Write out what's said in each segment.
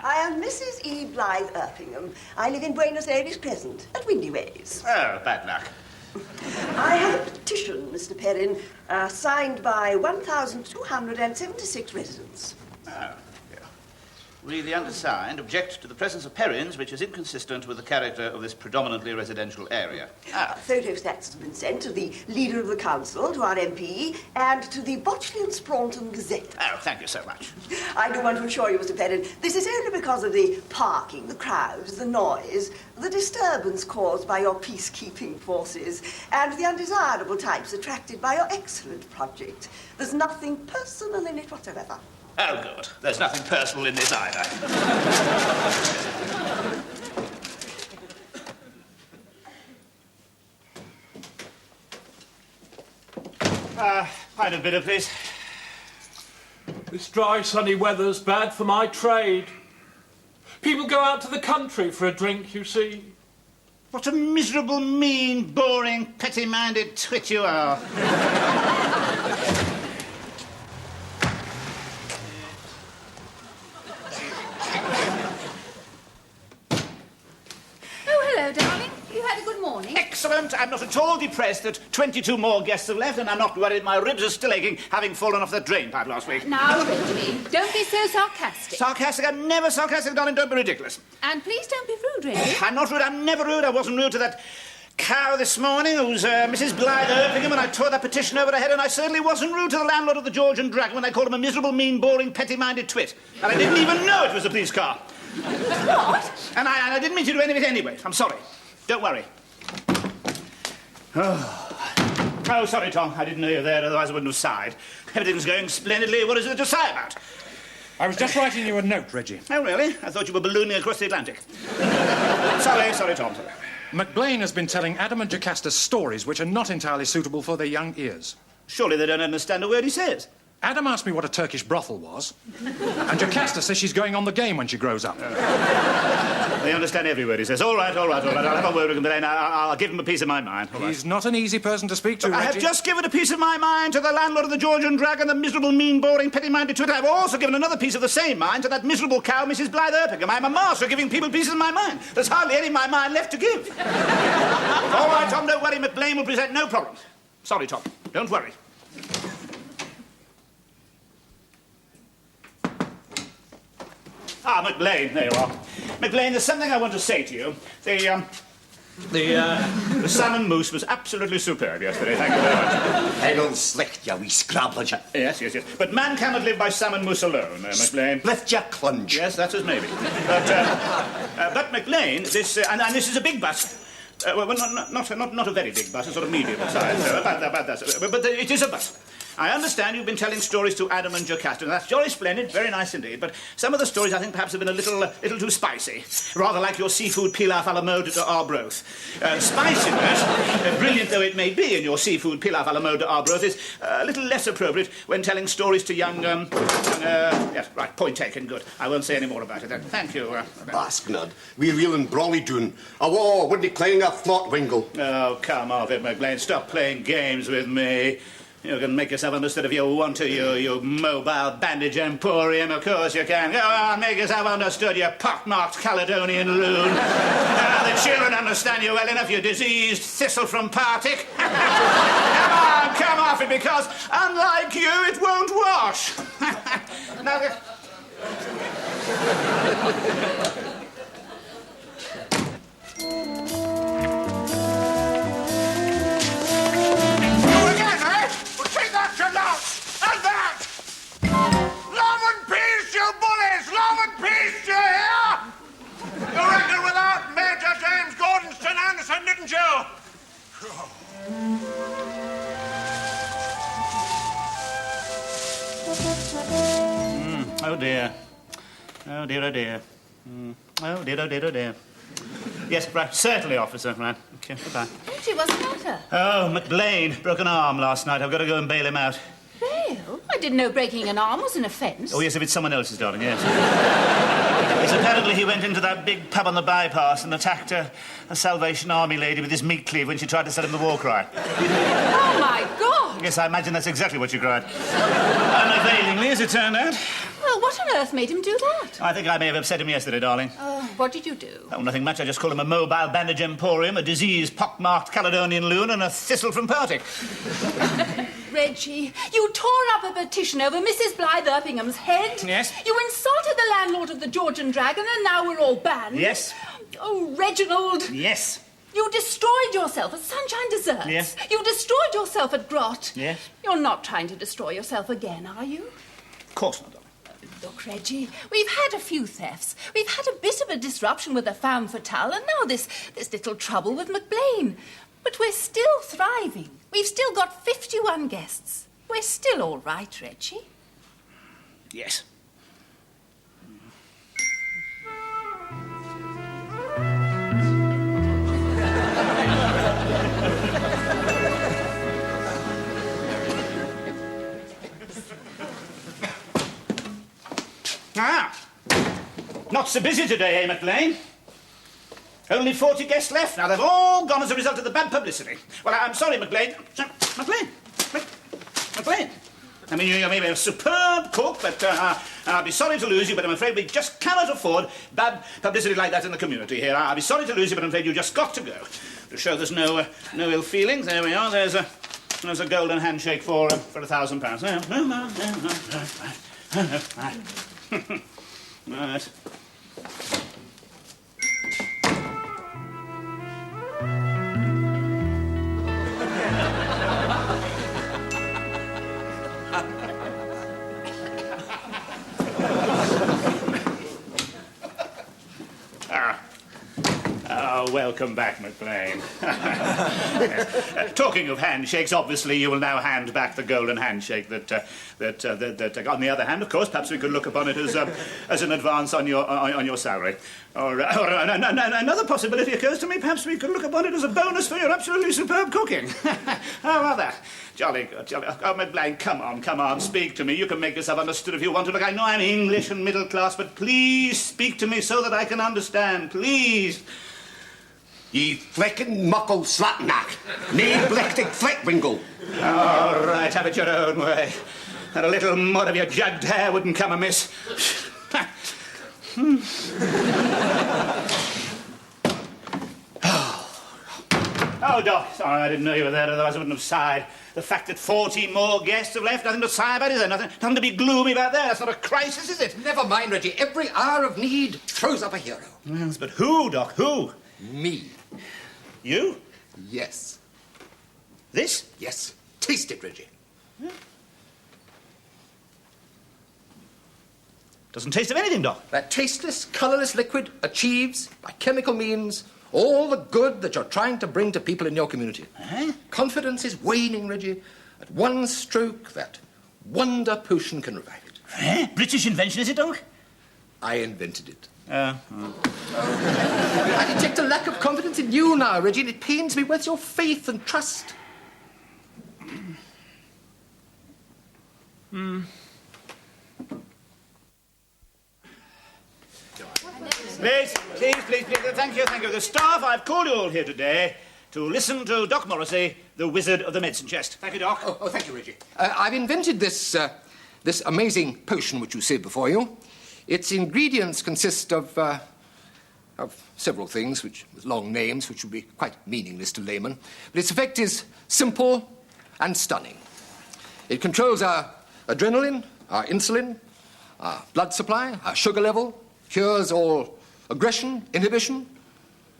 I am Mrs. E. Blythe Erpingham. I live in Buenos Aires Crescent, at Windy Ways. Oh, bad luck. I have a petition, Mr. Perrin, signed by 1,276 residents. Oh, yeah. We, the undersigned, object to the presence of Perrins, which is inconsistent with the character of this predominantly residential area. Photostats have been sent to the leader of the council, to our MP, and to the Botchley and Spraunton Gazette. Oh, thank you so much. I do want to assure you, Mr. Perrin, this is only because of the parking, the crowds, the noise, the disturbance caused by your peacekeeping forces, and the undesirable types attracted by your excellent project. There's nothing personal in it whatsoever. Oh, good. There's nothing personal in this either. Pint of bitter, please. This dry, sunny weather's bad for my trade. People go out to the country for a drink, you see. What a miserable, mean, boring, petty-minded twit you are. Hello, darling. You had a good morning? Excellent. I'm not at all depressed that 22 more guests have left, and I'm not worried my ribs are still aching, having fallen off the drain pipe last week. Now, Reggie, don't be so sarcastic. Sarcastic? I'm never sarcastic, darling. Don't be ridiculous. And please don't be rude, Reggie. I'm not rude. I'm never rude. I wasn't rude to that cow this morning who's Mrs. Blythe Erpingham, and I tore that petition over her head, and I certainly wasn't rude to the landlord of the George and Dragon when I called him a miserable, mean, boring, petty-minded twit. And I didn't even know it was a police car. What? And I didn't mean to do any of it anyway. I'm sorry. Don't worry. Oh, sorry, Tom. I didn't know you were there, otherwise I wouldn't have sighed. Everything's going splendidly. What is there to sigh about? I was just writing you a note, Reggie. Oh, really? I thought you were ballooning across the Atlantic. Sorry, Tom. Sorry. McBlain has been telling Adam and Jocasta stories which are not entirely suitable for their young ears. Surely they don't understand a word he says. Adam asked me what a Turkish brothel was, and Jocasta says she's going on the game when she grows up. They understand every word he says. All right. I'll have a word with him, but I'll give him a piece of my mind. All right. He's not an easy person to speak to, I have Reggie. just given a piece of my mind to the landlord of the George and Dragon, the miserable, mean, boring, petty-minded twit. I've also given another piece of the same mind to that miserable cow, Mrs. Blythe Erpingham. I'm a master of giving people pieces of my mind. There's hardly any of my mind left to give. All right, Tom, don't worry. McBlain will present no problems. Sorry, Tom. Don't worry. McBlain, there you are. McBlain, there's something I want to say to you. The salmon mousse was absolutely superb yesterday. Thank you very much. Reginald, slicht you wee scrabbler. Yes. But man cannot live by salmon mousse alone, McBlain. Lift your clunge. Yes, that's as maybe. But McBlain, this and this is a big bus. Well, not a very big bus, a sort of medium size. About that. But it is a bus. I understand you've been telling stories to Adam and Jocasta. That's jolly splendid, very nice indeed. But some of the stories, I think, perhaps have been a little too spicy. Rather like your seafood pilaf a la mode d'Arbroath. Spiciness, brilliant though it may be in your seafood pilaf a la mode d'Arbroath, is a little less appropriate when telling stories to young, yes, right, point taken, good. I won't say any more about it then. Thank you. Basknod, we real and brawly doon. Oh, wouldn't he clang a flot wingle? Oh, come off it, McBlain. Stop playing games with me. You can make yourself understood if you want to, you mobile bandage emporium. Of course you can. Go on, make yourself understood, you pock-marked Caledonian loon. The children understand you well enough, you diseased thistle from Partick. Come off it, because, unlike you, it won't wash. Now, And that! Love and peace, you bullies! Love and peace, you hear? You reckoned without Major James Gordonston Anderson, didn't you? Oh, dear. Oh, dear. Oh, dear. Yes, right. Certainly, officer. Right. Okay, goodbye. Reggie, what's the matter? Oh, McBlain broke an arm last night. I've got to go and bail him out. Bail? I didn't know breaking an arm was an offence. Oh, yes, if it's someone else's, darling, yes. Yes, apparently he went into that big pub on the bypass and attacked a Salvation Army lady with his meat cleave when she tried to sell him the war cry. Oh, my God! Yes, I imagine that's exactly what you cried. Unavailingly, as it turned out. Well, what on earth made him do that? I think I may have upset him yesterday, darling. What did you do? Oh, nothing much. I just called him a mobile bandage emporium, a diseased, pock-marked Caledonian loon, and a thistle from Partick. Reggie, you tore up a petition over Mrs. Blythe Erpingham's head. Yes. You insulted the landlord of the George and Dragon, and now we're all banned. Yes. Oh, Reginald. Yes. You destroyed yourself at Sunshine Desserts. Yes. You destroyed yourself at Grot. Yes. You're not trying to destroy yourself again, are you? Of course not, darling. Look, Reggie, we've had a few thefts. We've had a bit of a disruption with the femme fatale, and now this little trouble with McBlain. But we're still thriving. We've still got 51 guests. We're still all right, Reggie. Yes. Not so busy today, eh, McLean? Only 40 guests left. Now, they've all gone as a result of the bad publicity. Well, I'm sorry, McLean. McLean. I mean, you may be a superb cook, but I'll be sorry to lose you, but I'm afraid we just cannot afford bad publicity like that in the community here. I'll be sorry to lose you, but I'm afraid you just got to go. To show there's no ill feelings, there we are. There's a golden handshake for £1,000. Right. Welcome back, McLean. Talking of handshakes, obviously you will now hand back the golden handshake that on the other hand, of course, perhaps we could look upon it as an advance on your salary. Or another possibility occurs to me, perhaps we could look upon it as a bonus for your absolutely superb cooking. How about that? Jolly good, jolly. Oh, McLean, come on, speak to me. You can make yourself understood if you want to. Look, I know I'm English and middle class, but please speak to me so that I can understand, please. Ye fleckin' muckle slapnack. Nee blechtig fleckbringle. All right, have it your own way. And a little mud of your jugged hair wouldn't come amiss. Oh, Doc, sorry, I didn't know you were there, otherwise I wouldn't have sighed. The fact that 14 more guests have left, nothing to sigh about, is there? Nothing to be gloomy about there. That's not a crisis, is it? Never mind, Reggie. Every hour of need throws up a hero. Yes, but who, Doc, who? Me. You? Yes. This? Yes. Taste it, Reggie. Doesn't taste of anything, Doc. That tasteless, colourless liquid achieves, by chemical means, all the good that you're trying to bring to people in your community. Eh? Confidence is waning, Reggie. At one stroke, that wonder potion can revive it. Eh? British invention, is it, Doc? I invented it. I detect a lack of confidence in you now, Reggie, and it pains me. Where's your faith and trust? Please. Thank you. The staff, I've called you all here today to listen to Doc Morrissey, the wizard of the medicine chest. Thank you, Doc. Oh, thank you, Reggie. I've invented this amazing potion which you see before you. Its ingredients consist of several things, with long names, which would be quite meaningless to laymen. But its effect is simple and stunning. It controls our adrenaline, our insulin, our blood supply, our sugar level, cures all aggression, inhibition,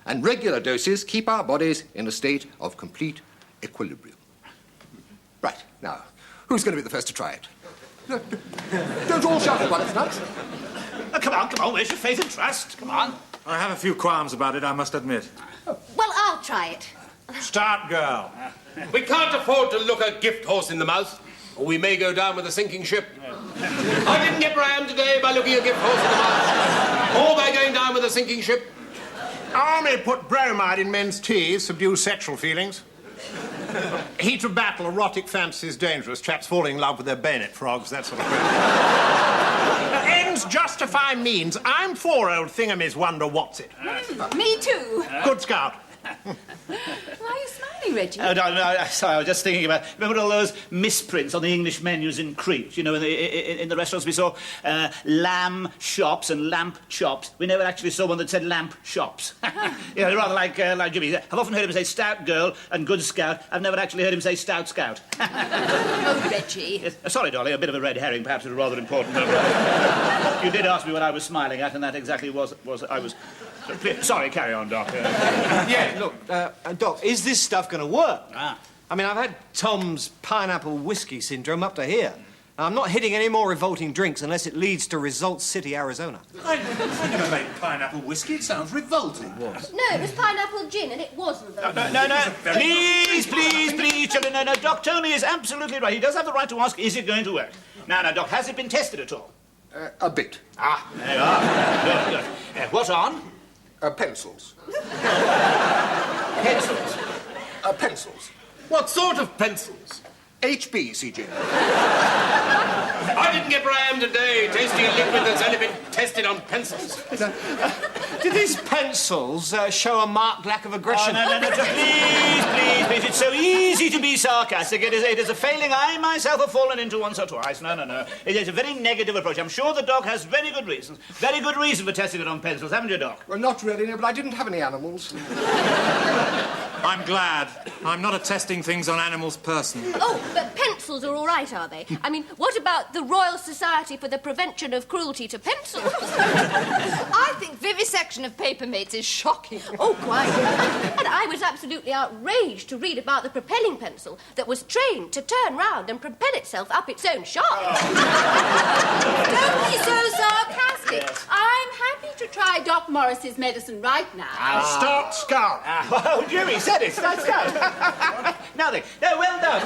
and regular doses keep our bodies in a state of complete equilibrium. Right, now, who's going to be the first to try it? Don't all shout at once, nuts. Come on, where's your faith and trust? Come on. I have a few qualms about it, I must admit. Well, I'll try it. Start, girl. We can't afford to look a gift horse in the mouth, or we may go down with a sinking ship. I didn't get where I am today by looking a gift horse in the mouth, or by going down with a sinking ship. Army put bromide in men's tea, subdue sexual feelings. Heat of battle, erotic fantasies, dangerous. Chaps falling in love with their bayonet frogs, that sort of thing. Ends justify means. I'm for old Thingamy's Wonder What's It. Me too. Good scout. Why are you smiling, Reggie? Oh, no, sorry, I was just thinking about... Remember all those misprints on the English menus in Crete? You know, in the restaurants we saw lamb shops and lamp chops. We never actually saw one that said lamp shops. You know, rather like Jimmy. I've often heard him say stout girl and good scout. I've never actually heard him say stout scout. Oh, Reggie. Yes, sorry, Dolly, a bit of a red herring, perhaps a rather important... You did ask me what I was smiling at, and that exactly was I was... Sorry, carry on, Doc. Yeah, look, Doc, is this stuff going to work? Ah. I mean, I've had Tom's pineapple whiskey syndrome up to here. I'm not hitting any more revolting drinks unless it leads to Result City, Arizona. I never made pineapple whiskey. It sounds revolting. No, it was pineapple gin, and it wasn't. No. Please, children. No, Doc Tony is absolutely right. He does have the right to ask, is it going to work? Now, Doc, has it been tested at all? A bit. Ah, there you are. Good. What on? Pencils. Pencils. Pencils. What sort of pencils? HB, CJ. I didn't get where I am today, tasting a liquid that's only been tested on pencils. Did these pencils show a marked lack of aggression? Oh, no, please. It's so easy to be sarcastic. It is a failing I myself have fallen into once or twice. No. It is a very negative approach. I'm sure the Doc has very good reason for testing it on pencils, haven't you, Doc? Well, not really, no, but I didn't have any animals. I'm glad. I'm not a testing things on animals person. Oh, but pencils are all right, are they? I mean, what about the Royal Society for the Prevention of Cruelty to Pencils? I think vivisection of papermates is shocking. Oh, quite. And I was absolutely outraged to read about the propelling pencil that was trained to turn round and propel itself up its own shaft. Don't be so sarcastic. Yes. I'm happy to try Doc Morris's medicine right now. Start scout. Oh, Jimmy said it. Start scout. Now then. No, well done.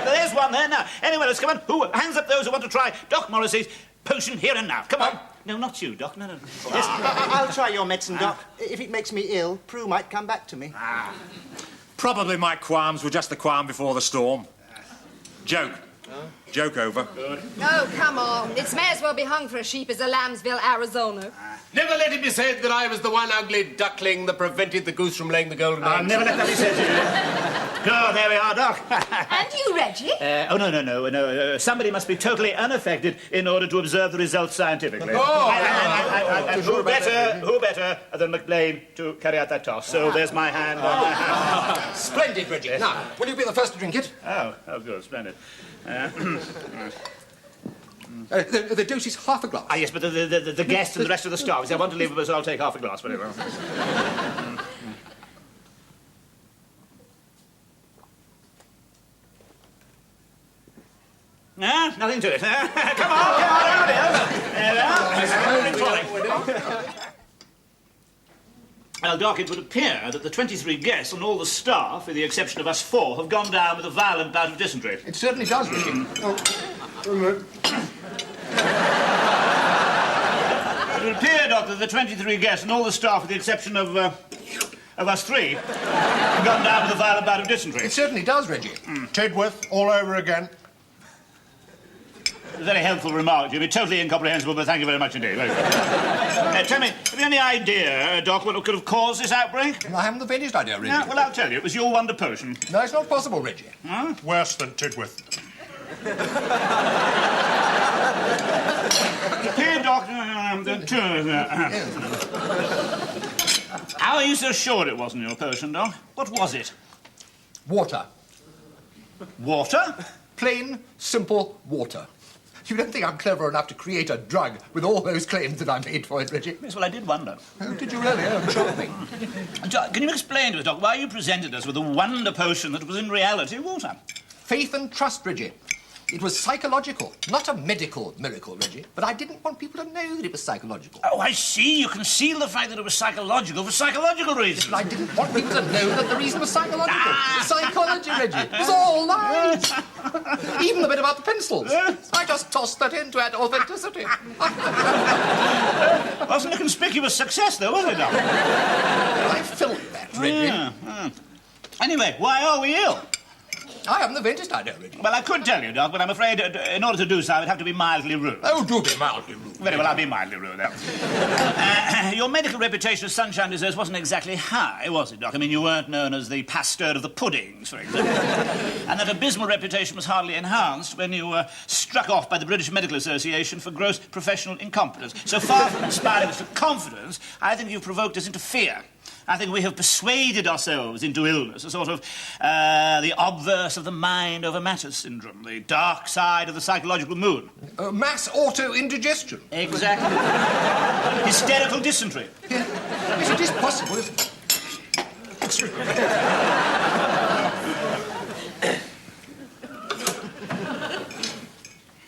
There's one there now. Anyone else, come on. Who? Hands up those who want to try Doc Morris's potion here and now. Come on. No, not you, Doc. No. Yes, I'll try your medicine, Doc. If it makes me ill, Prue might come back to me. Probably my qualms were just the calm before the storm. Joke. Joke over. Oh, come on. It may as well be hung for a sheep as a Lambsville, Arizona. Never let it be said that I was the one ugly duckling that prevented the goose from laying the golden eggs. Never let that be said to you. Oh, there we are, Doc. And you, Reggie? No. Somebody must be totally unaffected in order to observe the results scientifically. Who better than McBlain to carry out that task? So there's my hand. Splendid, Reggie. Yes. Now, will you be the first to drink it? Oh, good, splendid. The dose is half a glass. Yes, but the guests and the rest of the staff, I want to leave them, so I'll take half a glass. Very well. Nothing to it. Come on, Well, Doc, it would appear that the 23 guests and all the staff, with the exception of us 4, have gone down with a violent bout of dysentery. It certainly does, Reggie. It would appear, Doc, that the 23 guests and all the staff, with the exception of us 3, have gone down with a violent bout of dysentery. It certainly does, Reggie. Tidworth, all over again. Very helpful remark, Jimmy. Totally incomprehensible, but thank you very much indeed. Very good. Tell me, have you any idea, Doc, what could have caused this outbreak? I haven't the faintest idea, Reggie. No, well, I'll tell you. It was your wonder potion. No, it's not possible, Reggie. Huh? Worse than Tidworth. Here, Doc, how are you so sure it wasn't your potion, Doc? What was it? Water. Water? Plain, simple water. You don't think I'm clever enough to create a drug with all those claims that I made for it, Reggie? Yes, well, I did wonder. Oh, did you really? Oh, charming. Can you explain to us, Doc, why you presented us with a wonder potion that was in reality water? Faith and trust, Reggie. It was psychological, not a medical miracle, Reggie. But I didn't want people to know that it was psychological. Oh, I see. You concealed the fact that it was psychological for psychological reasons. But I didn't want people to know that the reason was psychological. Psychology, Reggie. It was all lies. Even the bit about the pencils. I just tossed that in to add authenticity. Wasn't a conspicuous success, though, was it, Doc? I felt that, Reggie. Anyway, why are we ill? I haven't the faintest idea, Reggie. Well, I could tell you, Doc, but I'm afraid in order to do so, I would have to be mildly rude. Oh, do be mildly rude. Very well, I'll be mildly rude now. Your medical reputation as Sunshine Desserts wasn't exactly high, was it, Doc? I mean, you weren't known as the pasteur of the puddings, for example. And that abysmal reputation was hardly enhanced when you were struck off by the British Medical Association for gross professional incompetence. So far from inspiring us to confidence, I think you've provoked us into fear. I think we have persuaded ourselves into illness, a sort of the obverse of the mind over matter syndrome, the dark side of the psychological moon. Mass auto-indigestion. Exactly. Hysterical dysentery. Yeah. Yes, it is possible, isn't it?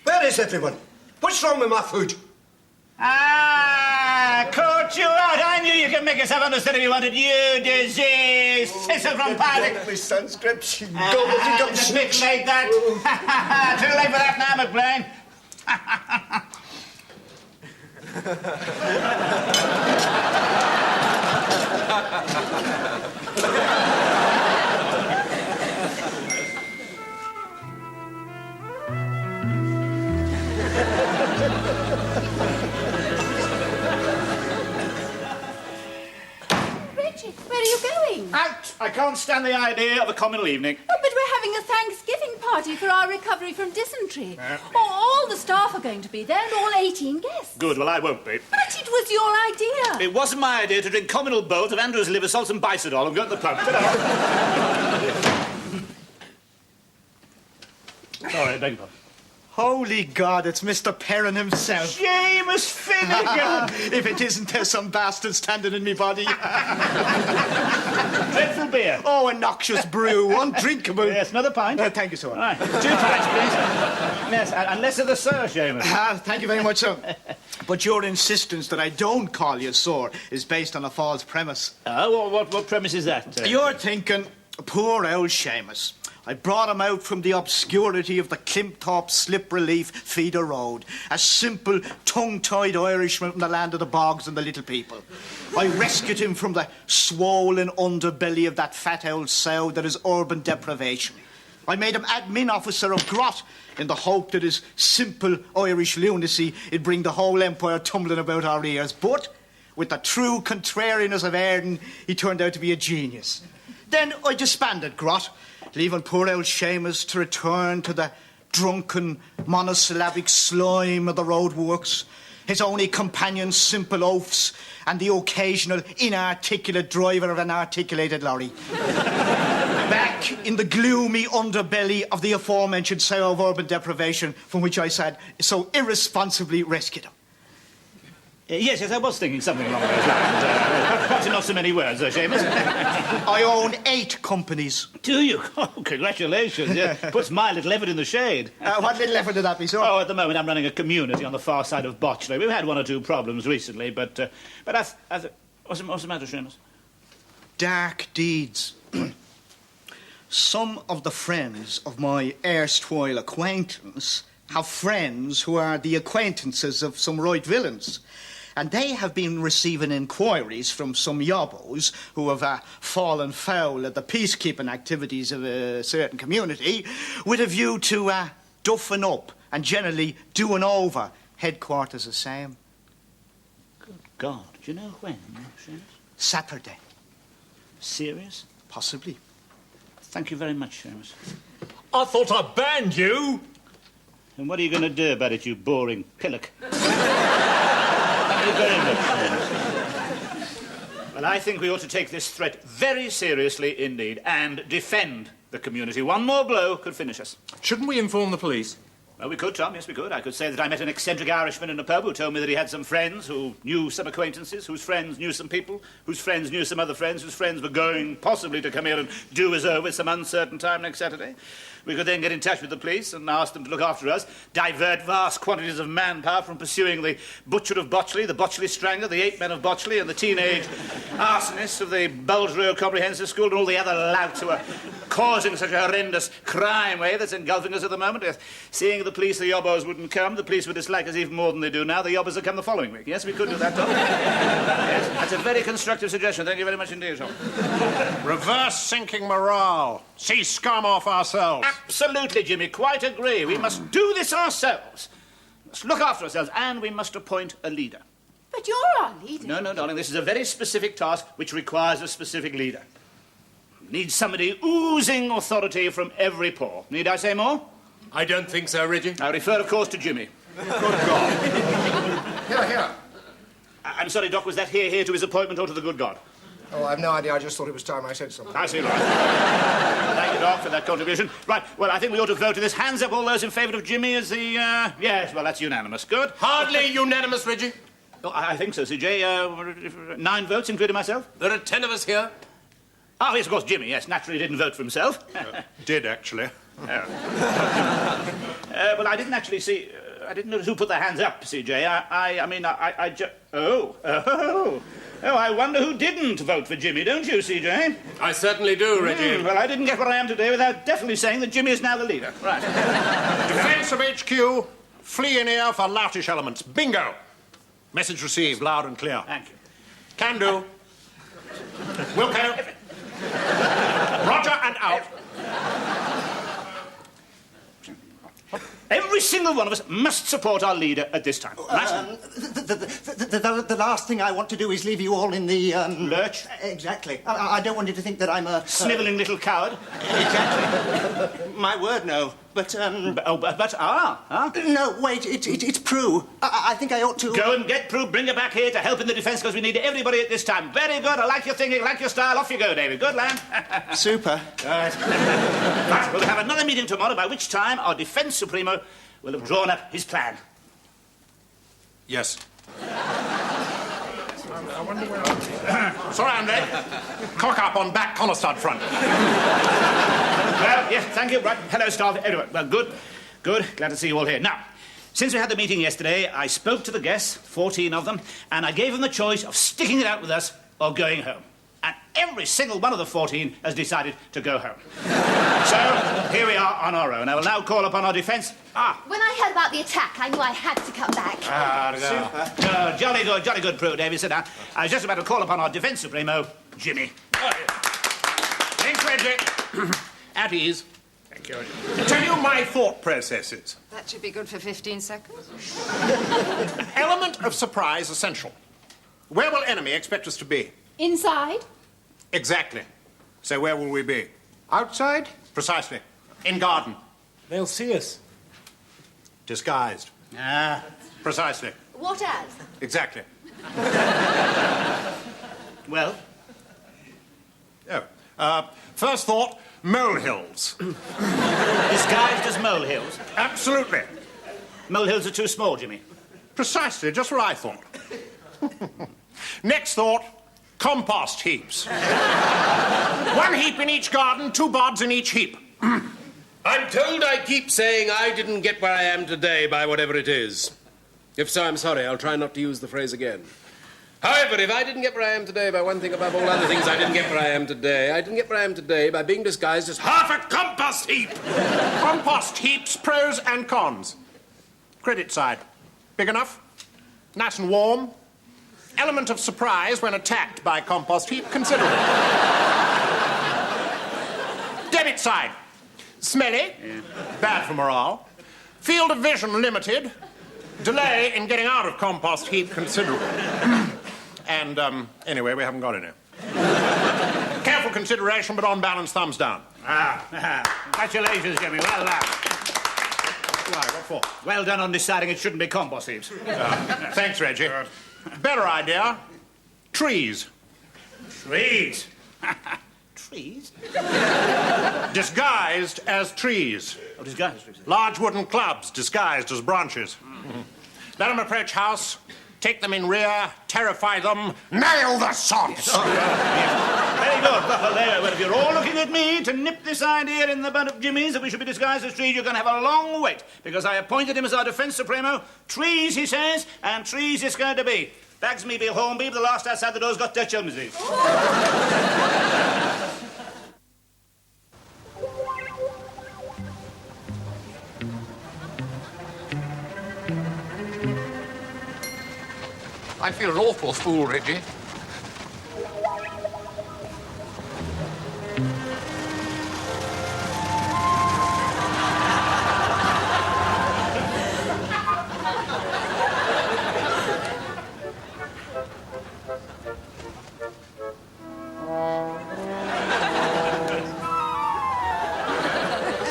Where is everyone? What's wrong with my food? Caught you out. I knew you could make yourself understood if you wanted. You disease. Cecil from Paddock. My Sanskrit, she gobbles and gobbles. Mix like that. Too late for that now, McBlain. Reggie, where are you going? Out! I can't stand the idea of a communal evening. Oh, but we're having a Thanksgiving party for our recovery from dysentery. All the staff are going to be there and all 18 guests. Good, well, I won't be. But it was your idea. It wasn't my idea to drink communal bolt of Andrew's liver salts and bisodol and go to the pub. Sorry, beg your pardon. Holy God, it's Mr. Perrin himself. Seamus Finnegan! If it isn't, there's some bastard standing in me body. Dreadful beer. Oh, a noxious brew, undrinkable. Yes, another pint. Thank you, sir. All right, 2 pints, please. Yes, and less of the sir, Seamus. Thank you very much, sir. But your insistence that I don't call you sir is based on a false premise. What premise is that? You're thinking, poor old Seamus. I brought him out from the obscurity of the Climthorpe Slip Relief Feeder Road, a simple, tongue-tied Irishman from the land of the bogs and the little people. I rescued him from the swollen underbelly of that fat old sow that is urban deprivation. I made him admin officer of Grot in the hope that his simple Irish lunacy would bring the whole empire tumbling about our ears. But, with the true contrariness of Arden, he turned out to be a genius. Then I disbanded Grot, leaving poor old Seamus to return to the drunken, monosyllabic slime of the roadworks, his only companion simple oaths, and the occasional inarticulate driver of an articulated lorry. Back in the gloomy underbelly of the aforementioned sow of urban deprivation from which I said so irresponsibly rescued him. Yes, I was thinking something along those lines. Perhaps in not so many words, Seamus. I own 8 companies. Do you? Oh, congratulations. Yeah. Puts my little effort in the shade. What little effort did that be, sir? Oh, at the moment I'm running a community on the far side of Botchley. We've had 1 or 2 problems recently, but what's the matter, Seamus? Dark deeds. Some of the friends of my erstwhile acquaintance have friends who are the acquaintances of some right villains. And they have been receiving inquiries from some yobbos who have fallen foul of the peacekeeping activities of a certain community with a view to duffing up and generally doing over headquarters of Sam. Good God. Do you know when, Seamus? Saturday. Serious? Possibly. Thank you very much, Seamus. I thought I banned you. And what are you going to do about it, you boring pillock? Thank you very much, Seamus. Well, I think we ought to take this threat very seriously indeed and defend the community. 1 more blow could finish us. Shouldn't we inform the police? Well, we could, Tom, yes, we could. I could say that I met an eccentric Irishman in a pub who told me that he had some friends who knew some acquaintances, whose friends knew some people, whose friends knew some other friends, whose friends were going possibly to come here and do us over at some uncertain time next Saturday. We could then get in touch with the police and ask them to look after us, divert vast quantities of manpower from pursuing the butcher of Botchley, the Botchley strangler, the 8 men of Botchley, and the teenage arsonists of the Bulge Road Comprehensive School, and all the other louts who are causing such a horrendous crime wave that's engulfing us at the moment. Seeing the police, the yobbos wouldn't come. The police would dislike us even more than they do now. The yobbos would come the following week. Yes, we could do that, Tom. Yes, that's a very constructive suggestion. Thank you very much indeed, Tom. Reverse sinking morale. See scum off ourselves. Absolutely, Jimmy. Quite agree. We must do this ourselves. must look after ourselves, and we must appoint a leader. But you're our leader. No, darling, this is a very specific task which requires a specific leader. Needs somebody oozing authority from every pore. Need I say more? I don't think so, Reggie. I refer, of course, to Jimmy. Good God. Here. I'm sorry, Doc, was that here to his appointment or to the good God? Oh, I've no idea. I just thought it was time I said something. I see, right. Thank you, Doc, for that contribution. Right, well, I think we ought to vote on this. Hands up, all those in favour of Jimmy as the, Yes, well, that's unanimous. Good. Hardly unanimous, Reggie. Oh, I think so, CJ. 9 votes, including myself? There are 10 of us here. Oh, yes, of course, Jimmy, yes, naturally didn't vote for himself. Did, actually. Well, I didn't actually see... I didn't notice who put their hands up, CJ. I just... Oh, I wonder who didn't vote for Jimmy, don't you, CJ? I certainly do, Reggie. Well, I didn't get where I am today without definitely saying that Jimmy is now the leader. Right. Defence of HQ, flee in here for loutish elements. Bingo! Message received, loud and clear. Thank you. Can do. Wilco. Roger and out. Every single one of us must support our leader at this time. Right? The last thing I want to do is leave you all in the... Lurch? Exactly. I don't want you to think that I'm a... Snivelling little coward? Exactly. My word, no. But, No, wait, it's Prue. I think I ought to... Go and get Prue, bring her back here to help in the defence, because we need everybody at this time. Very good, I like your thinking, like your style. Off you go, David. Good, lad. Super. Right, we'll have another meeting tomorrow, by which time our Defence Supremo will have drawn up his plan. Yes. Sorry, I'm late. Cock up on back Coniston front. Well, yes, thank you. Right, hello, staff. Anyway, well, good. Glad to see you all here. Now, since we had the meeting yesterday, I spoke to the guests, 14 of them, and I gave them the choice of sticking it out with us or going home. And every single one of the 14 has decided to go home. So, here we are on our own. I will now call upon our defence. When I heard about the attack, I knew I had to come back. Super. Jolly good, Prue. David, sit down. I was just about to call upon our Defence Supremo, Jimmy. Thanks, Reggie. At ease. Thank you. Tell you my thought processes. That should be good for 15 seconds. Element of surprise essential. Where will enemy expect us to be? Inside? Exactly. So where will we be? Outside? Precisely. In garden. They'll see us. Disguised. Precisely. What as? Exactly. Well? First thought, molehills. Disguised as molehills? Absolutely. Molehills are too small, Jimmy. Precisely, just what I thought. Next thought, compost heaps. 1 heap in each garden, 2 bods in each heap. I'm told I keep saying I didn't get where I am today by whatever it is. If so, I'm sorry. I'll try not to use the phrase again. However, if I didn't get where I am today by one thing above all other things, I didn't get where I am today. I didn't get where I am today by being disguised as half a compost heap. Compost heaps, pros and cons. Credit side. Big enough? Nice and warm? Element of surprise when attacked by compost heap considerable. Debit side. Smelly. Yeah. Bad for morale. Field of vision limited. Delay in getting out of compost heap considerable. And, anyway, we haven't got any. Careful consideration, but on balance, thumbs down. Congratulations, Jimmy. Well done. Why, what for? Well done on deciding it shouldn't be compost heaps. Thanks, Reggie. Better idea. Trees. Trees? Trees? Disguised as trees. Oh, disguised as trees. Large wooden clubs disguised as branches. Let them approach house, take them in rear, terrify them, nail the sots! Very good. Well, if you're all looking at me to nip this idea in the bud of Jimmy's that we should be disguised as trees, you're going to have a long wait, because I appointed him as our Defence Supremo. Trees, he says, and trees it's going to be. Bags me, Bill Hornby, the last outside the door's got Dutch elm disease. I feel an awful fool, Reggie.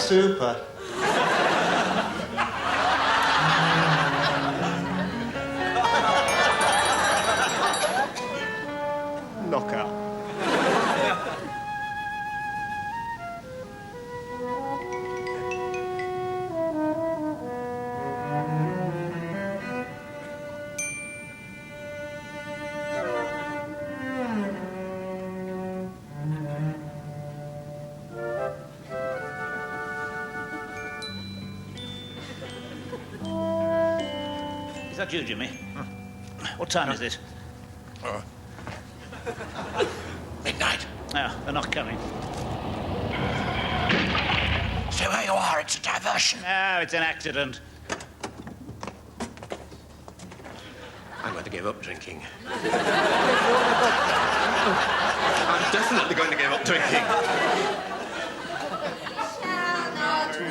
Super. Knocker. Is that you, Jimmy? What time is it? Midnight. Oh, they're not coming. Stay where you are, it's a diversion. No, it's an accident. I'm going to give up drinking. I'm definitely going to give up drinking.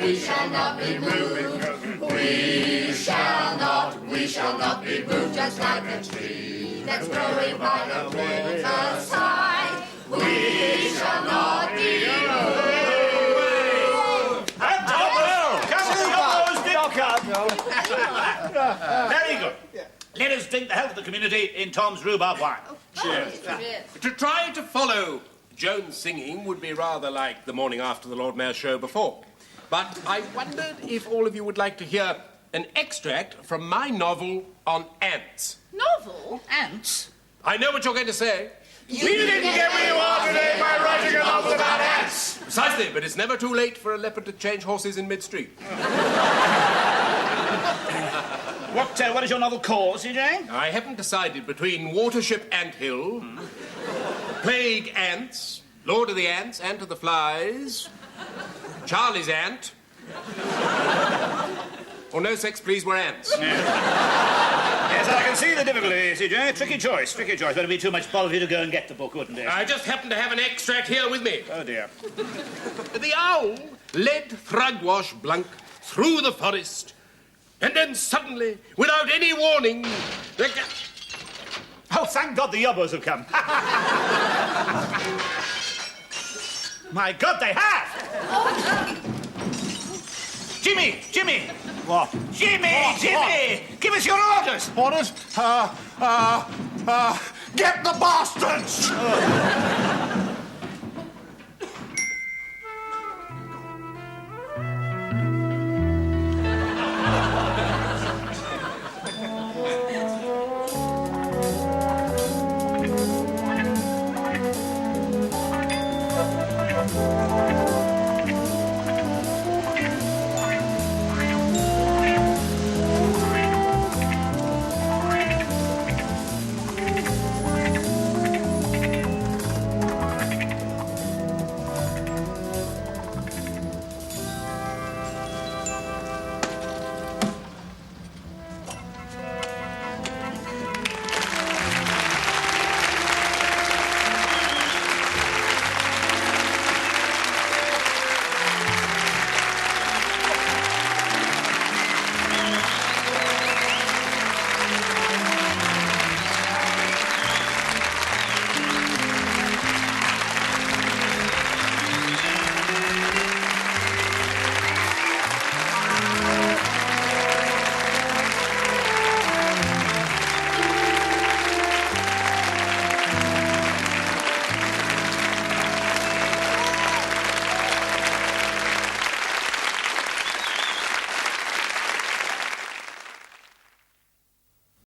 We shall not be moved. We shall not be moved, just like a tree that's growing by the riverside. We shall not be moved. Very good. Let us drink the health of the community in Tom's rhubarb wine. Cheers. To try to follow Joan's singing would be rather like the morning after the Lord Mayor's show before. But I wondered if all of you would like to hear an extract from my novel on ants. Novel? Ants? I know what you're going to say. We didn't get where you are today by writing a novel about ants. Precisely, but it's never too late for a leopard to change horses in mid-street. What is your novel called, CJ? I haven't decided between Watership Anthill, Plague Ants, Lord of the Ants, Ant of the Flies, Charlie's Ant, or No Sex, Please, We're Ants. Yes, I can see the difficulty, CJ. Tricky choice. But it'd be too much bother for you to go and get the book, wouldn't it? I just happen to have an extract here with me. Oh, dear. The owl led Thrugwash Blunk through the forest, and then suddenly, without any warning, Oh, thank God the yobbos have come. My God, they have! Jimmy! What? Jimmy! Give us your orders! Orders? Get the bastards!